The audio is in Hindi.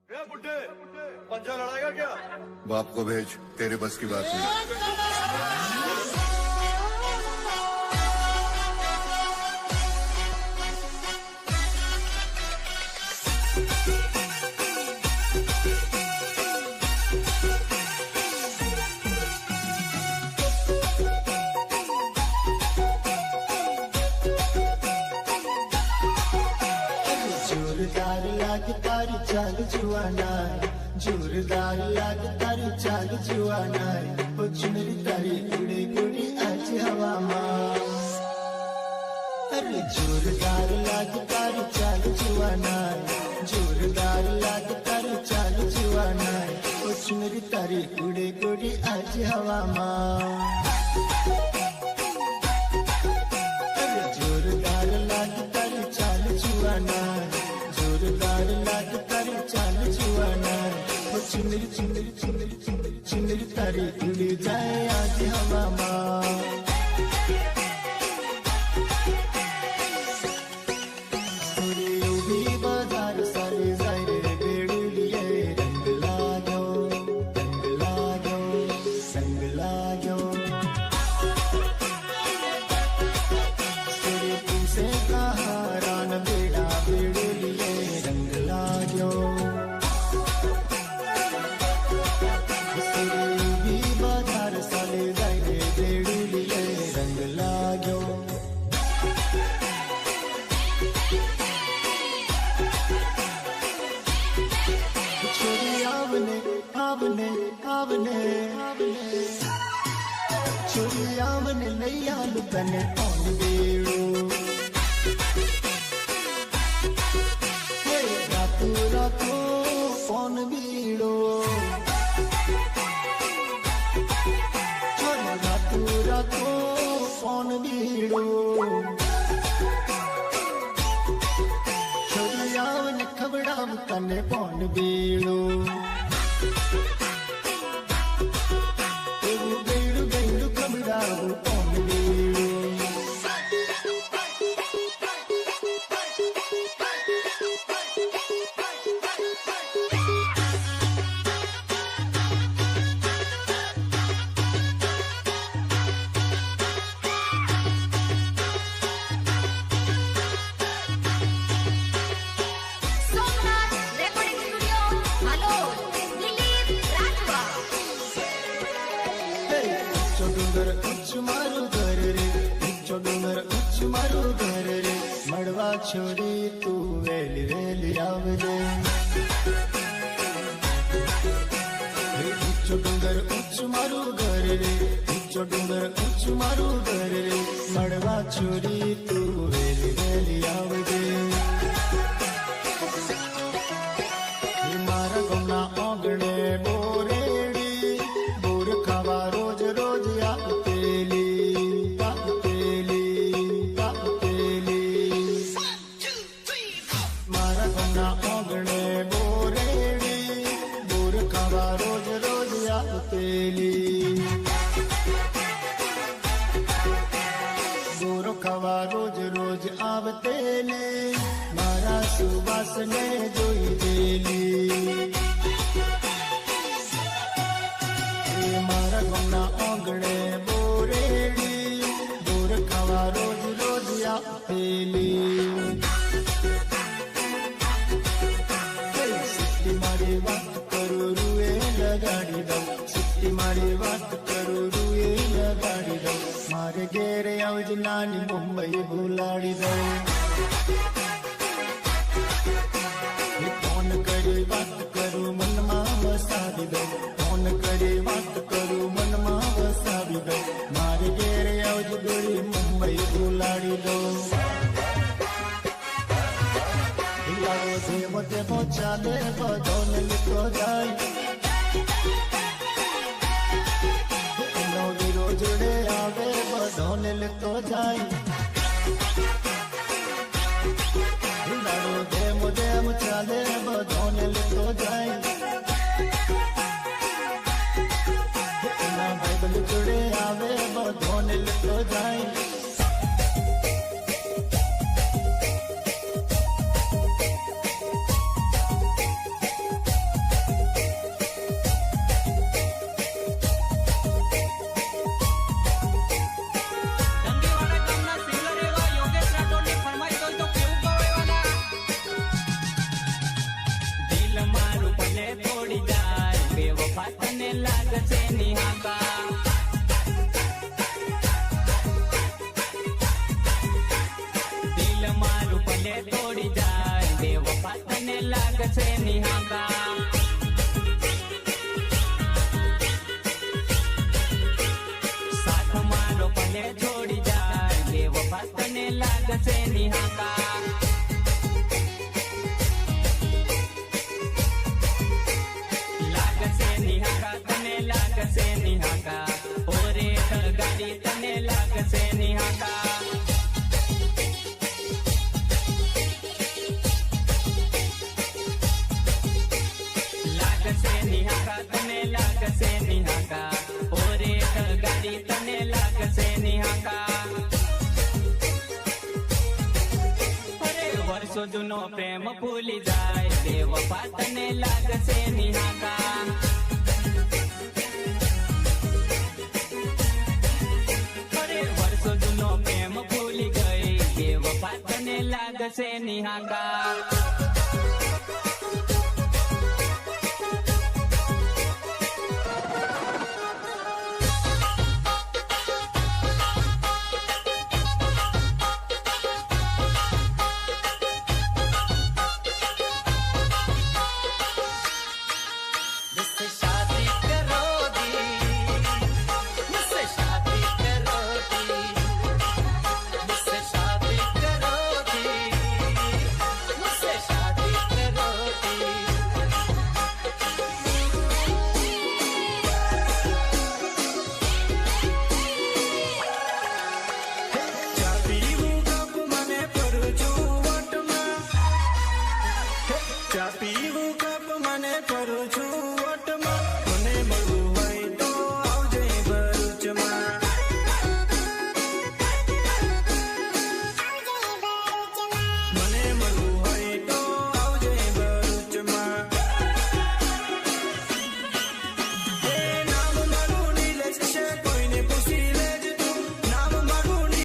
ए बुड्ढे, पंजा लड़ाएगा क्या? बाप को भेज, तेरे बस की बात नहीं। जोरदार लाग तारी चाल जुआना, जोरदार लाग तारी चाल जुआना, ओ चुनरी तारी उड़े उड़े आज हवा में। अरे जोरदार लाग तारी चाल जुआना, जोरदार लाग तारी चाल जुआना, ओ चुनरी तारी उड़े उड़े आज हवा में। अरे जोरदार लाग तारी चाल जुआना, जोरदार लाग तारी चाल जुआना, वो चुनरी चुनरी चुनरी चुनरी चुनरी तारी उड़ जाए आज हवा में। बाजार सारे जाए बेड़ुलिए, रंग लागो रंग लागो संग लागो। तेरे तुमसे कहा रान बेड़ा बेड़ुलिए, रंग लागो। तेरे भी बाजार सारे जाए बेड़ुलिए, रंग लागो। आवने आवने आवने छोरी आवने नैया लुकने पौन बेड़ो। रातू रातू पौन बीड़ो, छोरी रातू रातू पौन बीड़ो। छोरी आवने खबड़ाव कने पौन बीड़ो। डूंगर उच्च मारू घर रे, उच्चो डूंगर उच्च मारू घर रे, मड़वा छोरी तू वेली वेली आवदे। उच्चो डूंगर उच्च मारू घर रे, उच्चो डूंगर उच्च मारू घर रे, मड़वा छोरी तू वेली वेली आवदे। मारा गमना आंगणे बोरेड़ी, बोर खावा रोज रोज तेली तेली तेली। मारा गमना आंगणे बोरेड़ी, बोर खावा रोज रोज तेली। बोर खावा रोज रोज आवतेली, मारा सुबास ने जोई देली। मारा गमना आंगणे बोरेड़ी, बोर खावा रोज रोज पेली। सिट्टी मारी बात करू रुए लगाड़ी दो, सिट्टी मारी बात करू रुए लगाड़ी दो, मारे घेरे आवज नानी मुंबई भुलाड़ी दो। फोन करे बात करू मन में वसावी दो, फोन करे बात करू मन में वसावी दो, मारे घेरे आवज गोरी मुंबई भुलाड़ी दो। लाओ देव देव चाले बदौन लिखो जाए, नौगी रोजड़े आवे बदौन लिखो जाए। लाओ देव देव चाले बदौन लिखो जाए, बाइबल जुड़े आवे बदौन लिखो जाए। બેવફા તને લાગશે નિહાકા દિલ મારું ભલે તોડી જાય બેવફા તને લાગશે નિહાકા સાથ મારો ભલે છોડી જાય બેવફા તને લાગશે નિહાકા લાગશે નિહાકા તને લાગશે નિહાકા ઓરે ગાડી તને લાગશે નિહાકા લાગશે નિહાકા તને લાગશે નિહાકા ઓરે ગાડી તને લાગશે નિહાકા અરે વર્ષો જૂનો પ્રેમ ભૂલી જાય બેવફા તને લાગશે નિહાકા અરે વર્ષો જૂનો પ્રેમ ભૂલી ગઈ બેવફા તને લાગશે નિહાકા